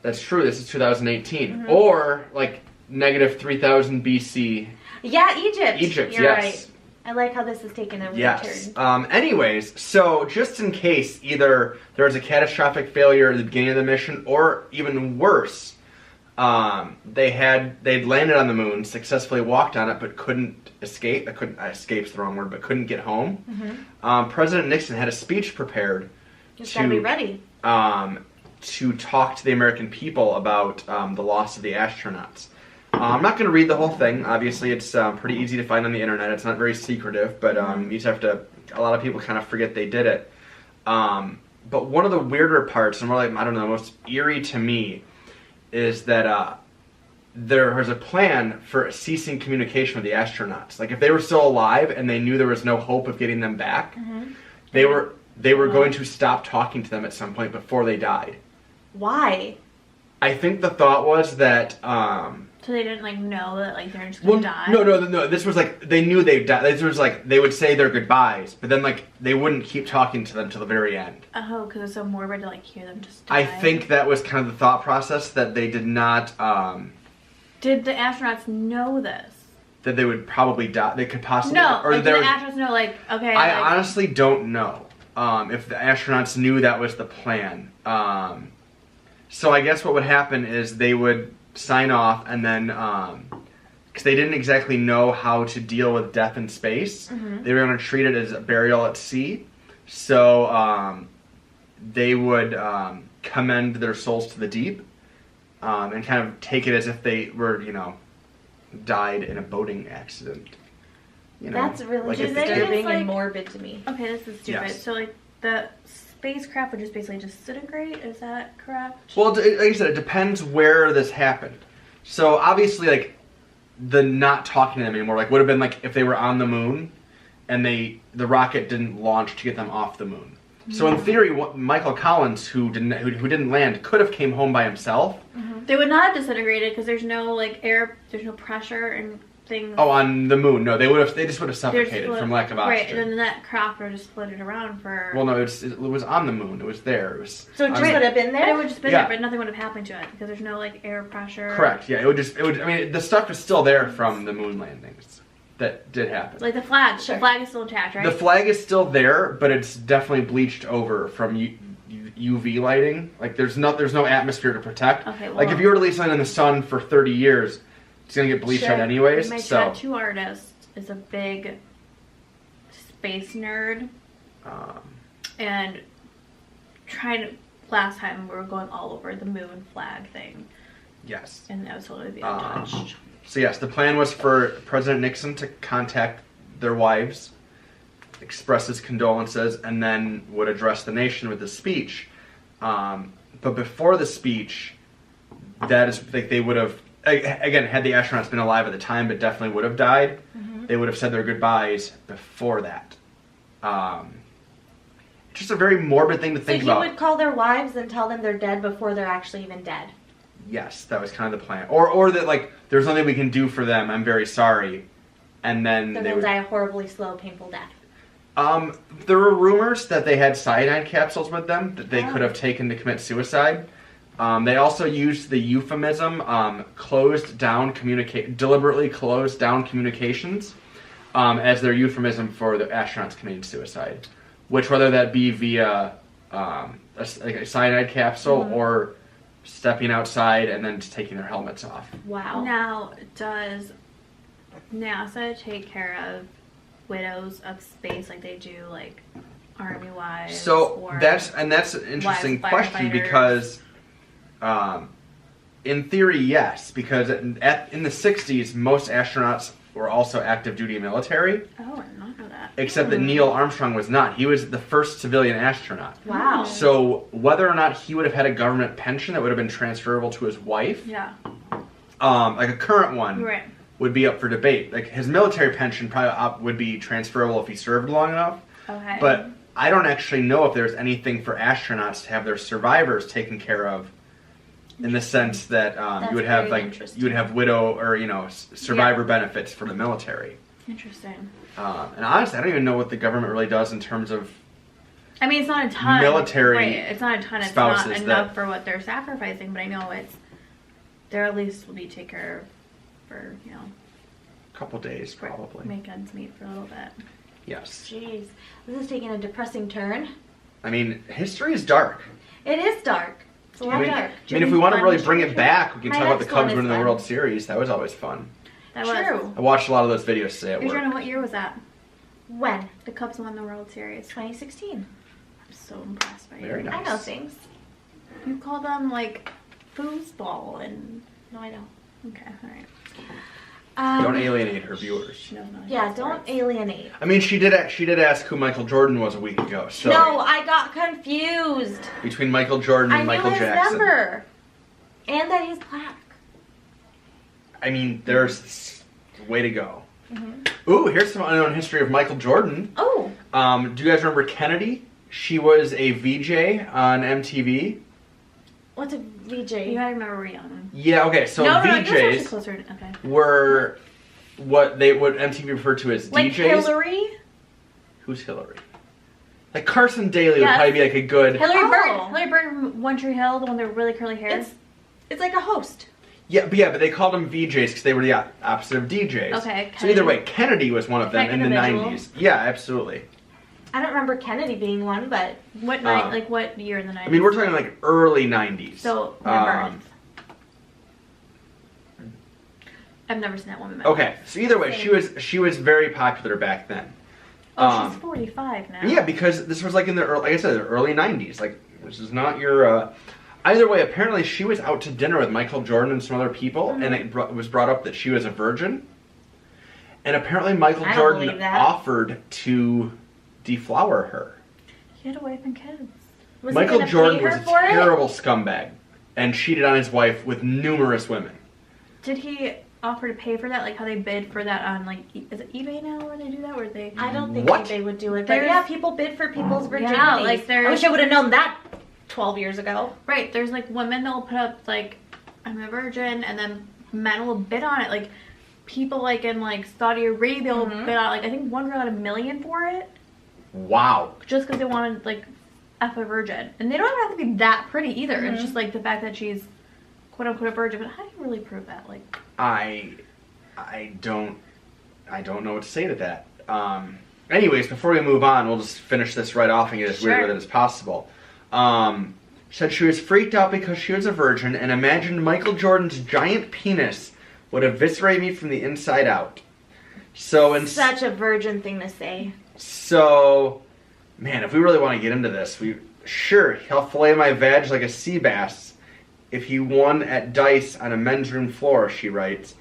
That's true. This is 2018. Mm-hmm. Or, negative 3000 BC. Yeah, Egypt. Egypt, You're yes. Right. I like how this is taking a weird turn. Anyways, so just in case either there was a catastrophic failure at the beginning of the mission, or even worse, they'd landed on the moon, successfully walked on it, but couldn't escape. Escape's the wrong word, but couldn't get home. Mm-hmm. President Nixon had a speech prepared Just gotta be ready. To talk to the American people about the loss of the astronauts. I'm not going to read the whole thing. Obviously, it's pretty easy to find on the internet. It's not very secretive, but you just have to. A lot of people kind of forget they did it. But one of the weirder parts, and more like, I don't know, most eerie to me, is that there was a plan for ceasing communication with the astronauts. Like, if they were still alive and they knew there was no hope of getting them back, they were going to stop talking to them at some point before they died. Why? I think the thought was that. So they didn't like know that like they're just gonna die. No. This was like they knew they'd die. This was like they would say their goodbyes, but then like they wouldn't keep talking to them till the very end. Oh, because it's so morbid to like hear them just die. I think that was kind of the thought process, that they did not. Did the astronauts know this? That they would probably die. They could possibly. No. Or did the astronauts know? Like, okay. I honestly don't know if the astronauts knew that was the plan. So I guess what would happen is they would sign off, and then because they didn't exactly know how to deal with death in space, they were going to treat it as a burial at sea. So they would commend their souls to the deep and kind of take it as if they were, died in a boating accident. That's really like disturbing and morbid to me. Okay, this is stupid. Yes. So like the spacecraft would just basically disintegrate. Is that correct? Well, like I said, it depends where this happened. So obviously, like the not talking to them anymore, like would have been like if they were on the moon and the rocket didn't launch to get them off the moon. So in theory, Michael Collins, who didn't land, could have came home by himself. They would not have disintegrated because there's no like air, there's no pressure and things. Oh, on the moon? No, they just would have suffocated from lack of oxygen. Right, and then that craft would have just floated around for. Well, no, it was on the moon. It was there. It was. So it just would have been there. But it would just been there, but nothing would have happened to it because there's no like air pressure. Correct. Yeah, it would. I mean, the stuff is still there from the moon landings. That did happen. Like the flag. Sure. The flag is still attached, right? The flag is still there, but it's definitely bleached over from UV lighting. Like there's no atmosphere to protect. Okay. Well, like if you were to leave something in the sun for 30 years, it's gonna get bleached out anyways. My tattoo artist is a big space nerd, and last time we were going all over the moon flag thing. Yes. And that was totally be untouched. So yes, the plan was for President Nixon to contact their wives, express his condolences, and then would address the nation with a speech. But before the speech, that is like they would have, again, had the astronauts been alive at the time, but definitely would have died, they would have said their goodbyes before that. It's just a very morbid thing to think about. So he would call their wives and tell them they're dead before they're actually even dead. Yes, that was kind of the plan. Or that, like, there's nothing we can do for them, I'm very sorry. And then they would die a horribly slow, painful death. There were rumors that they had cyanide capsules with them that they could have taken to commit suicide. They also used the euphemism, deliberately closed down communications, as their euphemism for the astronauts committing suicide. Which, whether that be via a cyanide capsule or stepping outside and then just taking their helmets off. Wow. Now, does NASA take care of widows of space like they do like Army wives? So that's an interesting question because in theory, yes, because in the 60s, most astronauts were also active duty military. Oh, I did not know that. Except that Neil Armstrong was not. He was the first civilian astronaut. Wow. So whether or not he would have had a government pension that would have been transferable to his wife, like a current one, would be up for debate. Like his military pension probably would be transferable if he served long enough. Okay. But I don't actually know if there's anything for astronauts to have their survivors taken care of. In the sense that you would have widow or survivor benefits for the military. Interesting. And honestly, I don't even know what the government really does in terms of. I mean, it's not a ton. Military. Right, it's not a ton. It's not enough for what they're sacrificing, but I know there at least will be taken care of for a couple days probably. Make ends meet for a little bit. Yes. Jeez, this is taking a depressing turn. I mean, history is dark. It is dark. It's a lot dark. I mean, if we want to really bring it back, we can My talk about the next one Cubs is winning the fun. World Series. That was always fun. That True. was. I watched a lot of those videos today at work. Adriana, what year was that? When? The Cubs won the World Series. 2016. I'm so impressed by you. Very nice. I know things. You call them like foosball and. No, I don't. Okay, alright. Don't alienate her viewers. No, Yeah, don't alienate. I mean, she did ask who Michael Jordan was a week ago. So No, I got confused. between Michael Jordan and Michael I knew his Jackson. number. And that he's black. I mean, there's way to go. Ooh, here's some unknown history of Michael Jordan. Oh. Do you guys remember Kennedy? She was a VJ on MTV. What's a VJ? You gotta remember we're young. Yeah, okay, so No, yours are VJs closer to, okay. were what MTV referred to as Like DJs. Hillary? Who's Hillary? Like Carson Daly would Yes. probably be like a good... Hillary Oh. Bird. Hillary Bird from One Tree Hill, the one with the really curly hair. It's like a host. Yeah, but they called them VJs because they were the opposite of DJs. Okay, So either Kennedy. way, Kennedy was one of them in the Individual. 90s. Yeah, absolutely. I don't remember Kennedy being one, but What night? Like what year in the 90s? I mean, we're talking like early 90s. So my birth. I've never seen that woman. in my Okay, life. so either way, she was very popular back then. Oh, she's 45 now. Yeah, because this was like in the early, like I said, the early 90s. Like, this is not your... Either way, apparently she was out to dinner with Michael Jordan and some other people, and it was brought up that she was a virgin. And apparently Michael I don't Jordan believe that. offered to deflower her. He had a wife and kids. was Michael he gonna Jordan pay was her a for it? terrible scumbag and cheated on his wife with numerous women. Did he offer to pay for that? Like how they bid for that on like, is it eBay now where they do that? Where they... I don't think What? they would do it. But There's- yeah, people bid for people's virginities. Yeah, like I wish I would have known that 12 years ago. Right, there's like women that'll put up like, I'm a virgin, and then men will bid on it. Like people like in like Saudi Arabia will bid on, like I think one girl had $1 million for it. Wow. Just because they wanted like F a virgin. And they don't even have to be that pretty either. It's just like the fact that she's quote unquote a virgin. But how do you really prove that? Like I don't know what to say to that. Anyways, before we move on, we'll just finish this right off and get as weird with it as possible. Said she was freaked out because she was a virgin and imagined Michael Jordan's giant penis would eviscerate me from the inside out. So Such a virgin thing to say. So, man, if we really want to get into this, he'll fillet my vag like a sea bass if he won at dice on a men's room floor, she writes.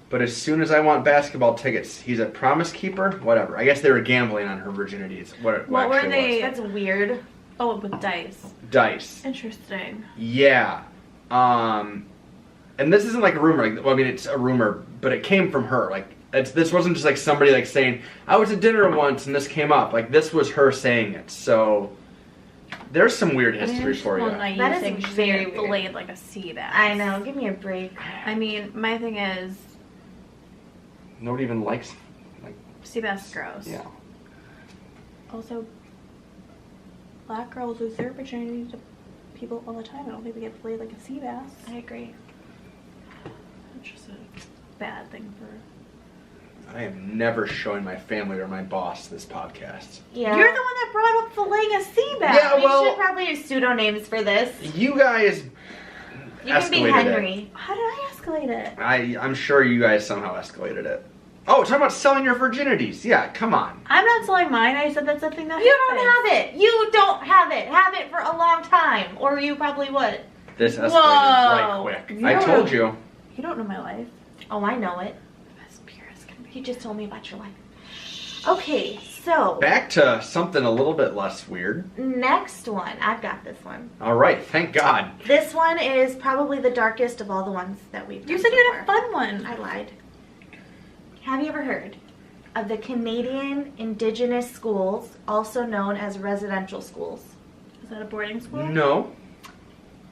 But as soon as I want basketball tickets, he's a promise keeper? Whatever. I guess they were gambling on her virginity. Is what it what were actually they? That's weird. Oh, with dice. Dice. Interesting. Yeah. And this isn't like a rumor. Like, well, I mean, it's a rumor, but it came from her. Like, this wasn't just like somebody like saying, I was at dinner once and this came up. Like, this was her saying it. So, there's some weird history for you. That is very weird. Filleted like a sea bass. I know. Give me a break. I mean, my thing is, Nobody even likes, like, sea bass is gross. yeah. Also, black girls lose their virginity to people all the time. I don't think they get filleted like a sea bass. I agree. It's just a bad thing for... I am never showing my family or my boss this podcast. Yeah. You're the one that brought up filleting a sea bass. Yeah, We well- should probably use pseudonames for this. You guys You can be escalated Henry. How did I escalate it? I'm sure you guys somehow escalated it. Oh, talking about selling your virginities. Yeah, come on. I'm not selling mine. I said that's a thing that You don't happens. have it. You don't have it. Have it for a long time. Or you probably would. This escalated Whoa. right quick. You I don't- told you. You don't know my life. Oh, I know it. As pure as can be. He just told me about your life. Okay, so Back to something a little bit less weird. next one. I've got this one. All right, thank God. This one is probably the darkest of all the ones that we've done. You said so you had a far. fun one. I lied. Have you ever heard of the Canadian indigenous schools, also known as residential schools? Is that a boarding school? No.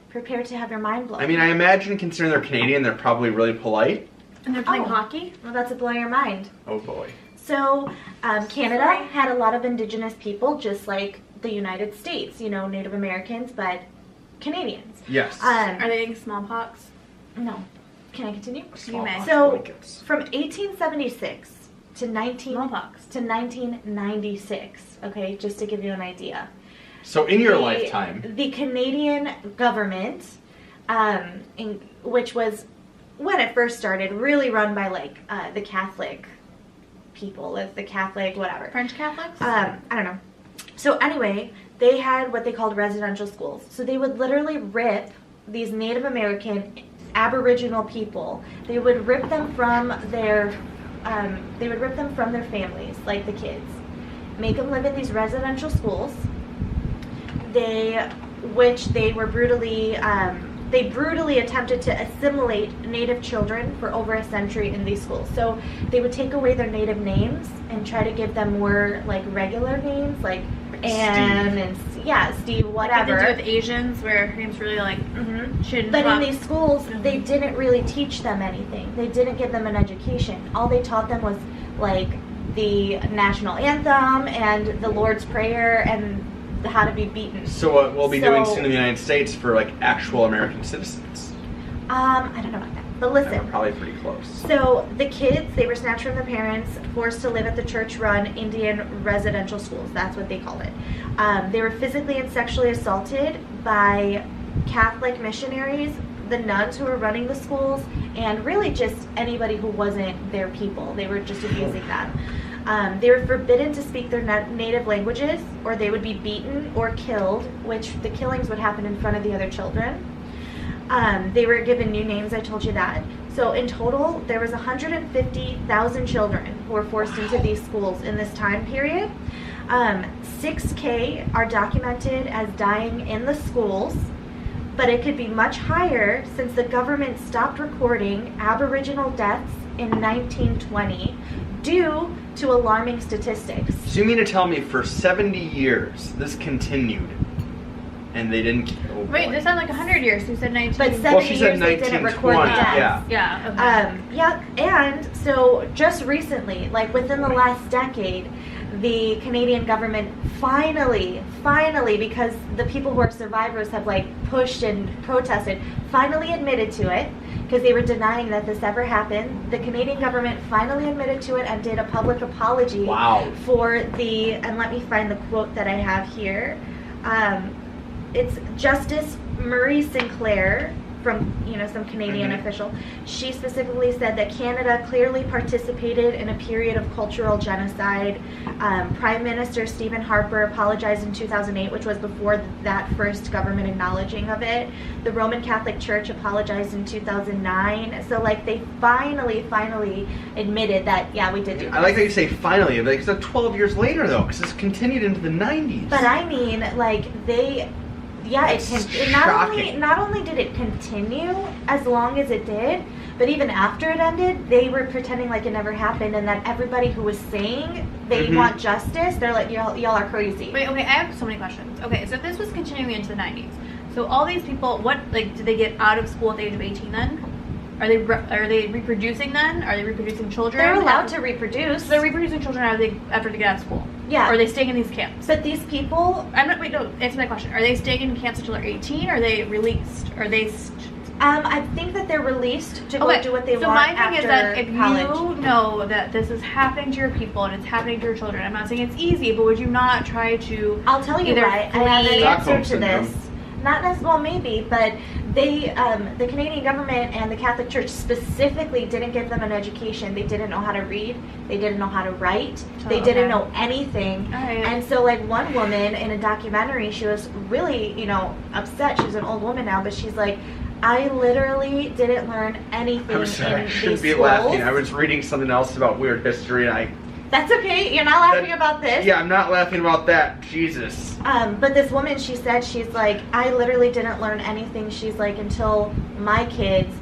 Prepare to have your mind blown. I mean, I imagine considering they're Canadian, they're probably really polite. And they're playing Oh. hockey? Well, that's a blow your mind. Oh boy. So, Canada Sorry. had a lot of indigenous people, just like the United States. You know, Native Americans, but Canadians. Yes. Are they getting smallpox? No. Can I continue? Smallpox So, blankets. from 1876 to Smallpox. 1996, okay, just to give you an idea, So in your lifetime, the Canadian government, which was when it first started, really run by like the Catholic people, the Catholic whatever. French Catholics? I don't know. So anyway, they had what they called residential schools. So they would literally rip these Native American Aboriginal people. They would rip them from their families, like the kids, make them live at these residential schools. Which they were brutally attempted to assimilate Native children for over a century in these schools. So they would take away their Native names and try to give them more like regular names, like Anne and Steve, whatever. Like they do with Asians, where her name's really like But in these schools, they didn't really teach them anything. They didn't give them an education. All they taught them was like the national anthem and the Lord's Prayer and how to be beaten. So what we'll be doing soon in the United States for like actual American citizens? I don't know about that, but listen. We're probably pretty close. So the kids, they were snatched from their parents, forced to live at the church-run Indian residential schools. That's what they called it. They were physically and sexually assaulted by Catholic missionaries, the nuns who were running the schools, and really just anybody who wasn't their people. They were just abusing them. They were forbidden to speak their native languages, or they would be beaten or killed, which the killings would happen in front of the other children. They were given new names, I told you that. So in total, there was 150,000 children who were forced into these schools in this time period. 6K are documented as dying in the schools, but it could be much higher since the government stopped recording Aboriginal deaths in 1920 due to alarming statistics. So you mean to tell me for 70 years this continued and they didn't... Oh Wait, this sounded like 100 years. You said 19... But 70 years they didn't record the deaths. Yeah. Okay. And so just recently, like within the last decade, the Canadian government finally, because the people who are survivors have like pushed and protested, finally admitted to it, because they were denying that this ever happened. The Canadian government finally admitted to it and did a public apology for and let me find the quote that I have here. It's Justice Marie Sinclair from some Canadian official. She specifically said that Canada clearly participated in a period of cultural genocide. Prime Minister Stephen Harper apologized in 2008, which was before that first government acknowledging of it. The Roman Catholic Church apologized in 2009. So like they finally admitted that, yeah, we did do this. I like how you say finally. Like it's 12 years later though, because it's continued into the 90s. But I mean, like not only did it continue as long as it did, but even after it ended, they were pretending like it never happened, and that everybody who was saying they want justice, they're like, y'all are crazy. Wait, okay, I have so many questions. Okay, so if this was continuing into the 90s, so all these people, did they get out of school at the age of 18 then? Are they reproducing then? Are they reproducing children? They're allowed to reproduce. So they're reproducing children after they get out of school? Yeah. Or are they staying in these camps? But these people... answer my question. Are they staying in camps until they're 18, or are they released? Are they... I think that they're released to go do what they want. So my thing is that if college. you know that this is happening to your people and it's happening to your children, I'm not saying it's easy, but would you not try to... I'll tell you why. I have an answer to this. Not necessarily, well, maybe, but the Canadian government and the Catholic Church specifically didn't give them an education. They didn't know how to read. They didn't know how to write. They didn't know anything. Right. And so, like, one woman in a documentary, she was really, upset. She's an old woman now, but she's like, I literally didn't learn anything I'm sorry, in I shouldn't these be schools. laughing. I was reading something else about weird history, and That's okay. You're not laughing about this. Yeah, I'm not laughing about that. Jesus. But this woman, she said, she's like, I literally didn't learn anything. She's like, until my kids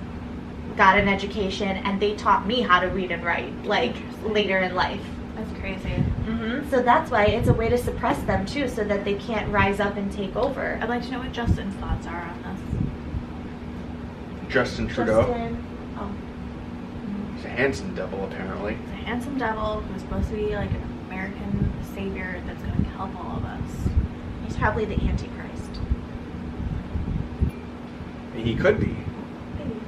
got an education and they taught me how to read and write, like, later in life. That's crazy. So that's why it's a way to suppress them, too, so that they can't rise up and take over. I'd like to know what Justin's thoughts are on this. Justin Trudeau. Oh. He's a handsome devil, apparently. He's a handsome devil who's supposed to be like an American savior that's going to help all of us. He's probably the Antichrist. He could be. Maybe.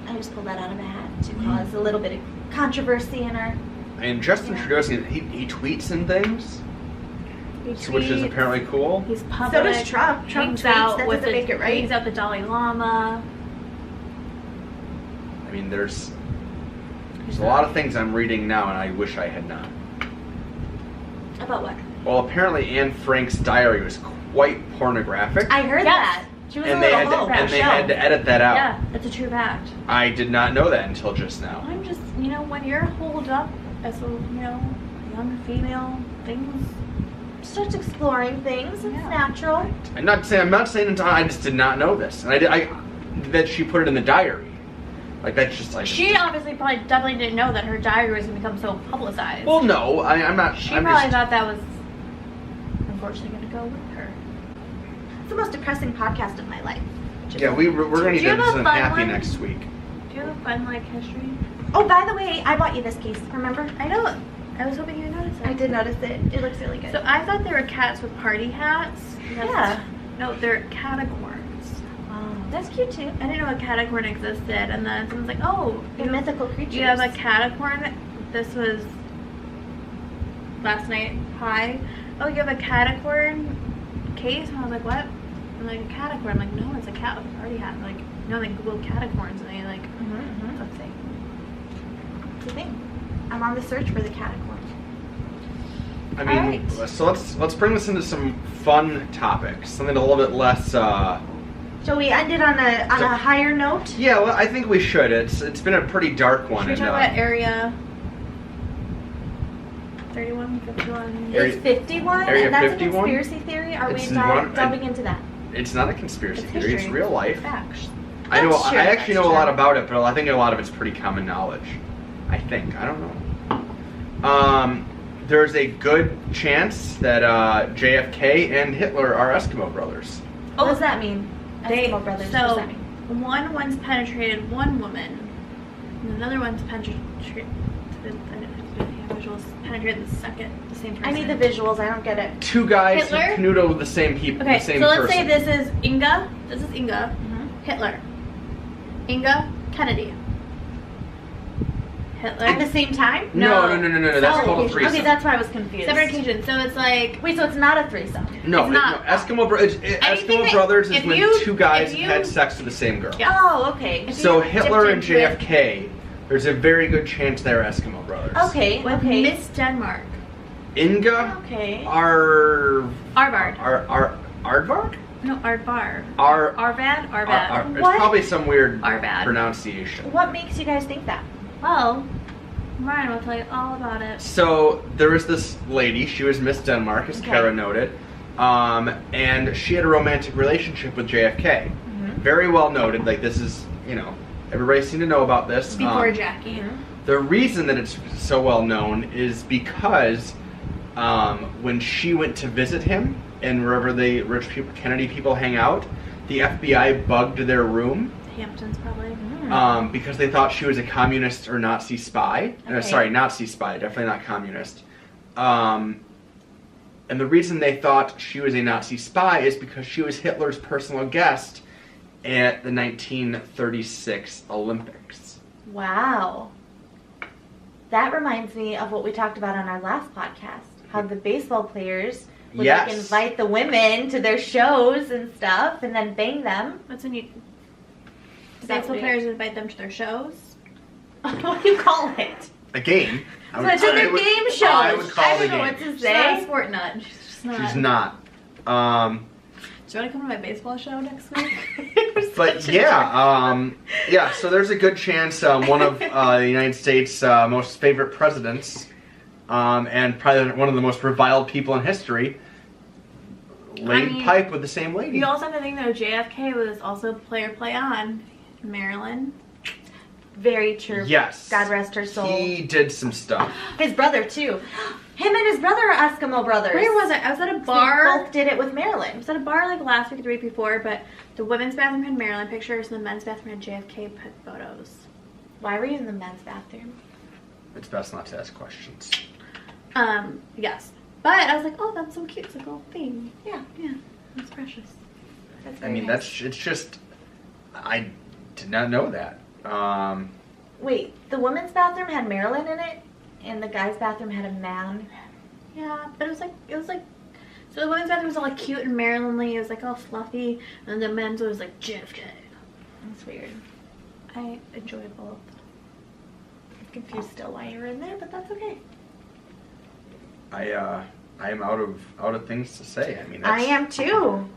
I just pulled that out of a hat to cause a little bit of controversy in our... And Justin Trudeau, he tweets and things. which is apparently cool. He's public. So does Trump. Hangs Tweets. out That with doesn't make it right. Hangs out the Dalai Lama. I mean, there's a lot of things I'm reading now, and I wish I had not. About what? Well, apparently Anne Frank's diary was quite pornographic. I heard that. She was a little hoe. And they had to edit that out. Yeah, it's a true fact. I did not know that until just now. I'm just, when you're holed up as a, young female, things. Starts exploring things. It's natural. I'm not saying I just did not know this, and that she put it in the diary. Like that's just like she obviously definitely didn't know that her diary was going to become so publicized. Well, no, I'm not. She probably thought that was unfortunately going to go with her. It's the most depressing podcast of my life. Yeah, we're going to get something happy one? next week. Do you have a fun history? Oh, by the way, I bought you this case. Remember? I know. I was hoping you would notice it. I did notice it. It looks really good. So I thought they were cats with party hats. Yeah. No, they're catacorns. That's cute too. I didn't know a catacorn existed, and then someone's like, "Oh, they're mythical creatures." You have a catacorn." This was last night. Hi. Oh, you have a catacorn case? And I was like, "What?" I'm like, "A catacorn." I'm like, "No, it's a cat with a party hat." I'm like, "No, they Googled catacorns, and they like, let's see." It's a thing. I'm on the search for the catacorn. I mean, so let's bring this into some fun topics, something a little bit less. Shall we end it on a higher note? Yeah, well, I think we should. It's been a pretty dark one. Should we talk about Area 31, 51? It's 51, Area and that's 51? a conspiracy theory? Are we delving into that? It's not a conspiracy It's theory. history. It's real life. Facts. I know. That's true, I actually that's know a lot true. about it, but I think a lot of it's pretty common knowledge. I think. I don't know. There's a good chance that JFK and Hitler are Eskimo brothers. What does that mean? They, Eskimo brothers. so What does that mean? one once penetrated one woman, and another one's penetrated the same person. I need the visuals. I don't get it. Two guys Hitler? who canoodle with the same people. Okay, the same so let's person. say this is Inga. This is Inga. Hitler. Inga. Kennedy. Hitler. At the same time? No. That's called a threesome. Okay, that's why I was confused. Separate occasions. So it's like. Wait, so it's not a threesome? No, It's not. Eskimo brothers is when two guys have had sex with the same girl. Yeah. Oh, okay. So Hitler and JFK, there's a very good chance they're Eskimo brothers. Okay, With okay. Miss Denmark. Inga. Okay. Arvard. Aardvark? No, Arvar. Arvad. Arvad. It's probably some weird Arvad. pronunciation. What makes you guys think that? Well, Ryan will tell you all about it. So there was this lady. She was Miss Denmark, as Kara noted, and she had a romantic relationship with JFK. Very well noted. Like this is, everybody seemed to know about this. Before Jackie. The reason that it's so well known is because when she went to visit him and wherever the rich people, Kennedy people hang out, the FBI bugged their room. Hamptons, probably. Because they thought she was a communist or Nazi spy. Okay. Sorry, Nazi spy, definitely not communist. And the reason they thought she was a Nazi spy is because she was Hitler's personal guest at the 1936 Olympics. Wow. That reminds me of what we talked about on our last podcast. How the baseball players would like invite the women to their shows and stuff and then bang them. That's when you... that Baseball weird? players invite them to their shows. What do you call it? A game. To their game shows. I would call I it a don't know game. what to She's not a say. sport nut. She's not. She's not. Do you want to come to my baseball show next week? But yeah, so there's a good chance one of the United States' most favorite presidents, and probably one of the most reviled people in history, laid pipe with the same lady. You also have to think though, JFK was also play on Maryland. Very true. Yes. God rest her soul. He did some stuff. His brother too. Him and his brother are Eskimo brothers. Where was I? I was at a They bar. both did it with I Maryland. was at a bar like last week or the week before, but the women's bathroom had Maryland pictures and the men's bathroom had JFK photos. Why were you in the men's bathroom? It's best not to ask questions. Yes. But I was like, oh, that's so cute. It's a gold thing. Yeah. Yeah. That's precious. That's I very mean, nice. it's just, I did not know that. Wait, the women's bathroom had Maryland in it, and the guy's bathroom had a man. Yeah, but it was like So the women's bathroom was all like cute and Marylandly. It was like all fluffy, and the men's was like JFK. That's weird. I enjoy both. I'm confused still why you were in there, but that's okay. I am out of things to say. I mean, I am too.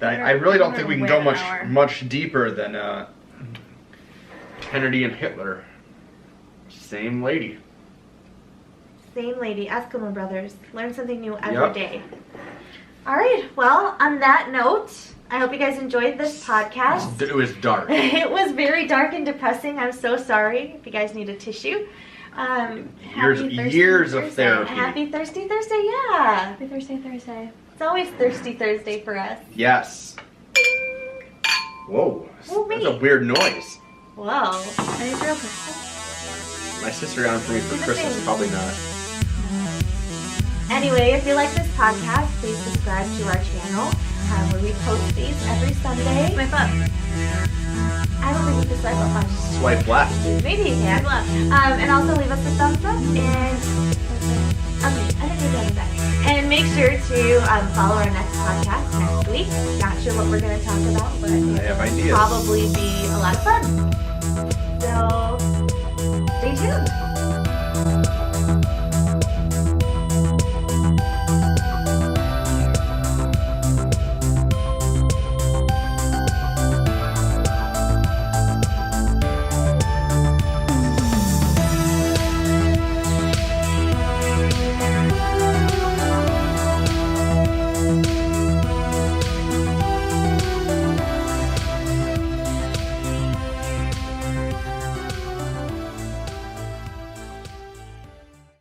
I really don't think we can go much deeper than Kennedy and Hitler. Same lady. Same lady. Eskimo brothers. Learn something new every day. All right. Well, on that note, I hope you guys enjoyed this podcast. It was dark. It was very dark and depressing. I'm so sorry. If you guys need a tissue. Years of therapy. Happy Thirsty Thursday, yeah. Happy Thursday. It's always Thirsty Thursday for us. Yes. Whoa. That's a weird noise. Whoa. Any real Christmas? My sister got them for me for Christmas. Probably not. Anyway, if you like this podcast, please subscribe to our channel where we post these every Sunday. Swipe up. I don't think you can swipe up on Swipe left. Maybe you can. And also leave us a thumbs up and okay, I think we're done with that. And make sure to follow our next podcast next week. Not sure what we're going to talk about, but I have ideas. Probably be a lot of fun. So stay tuned.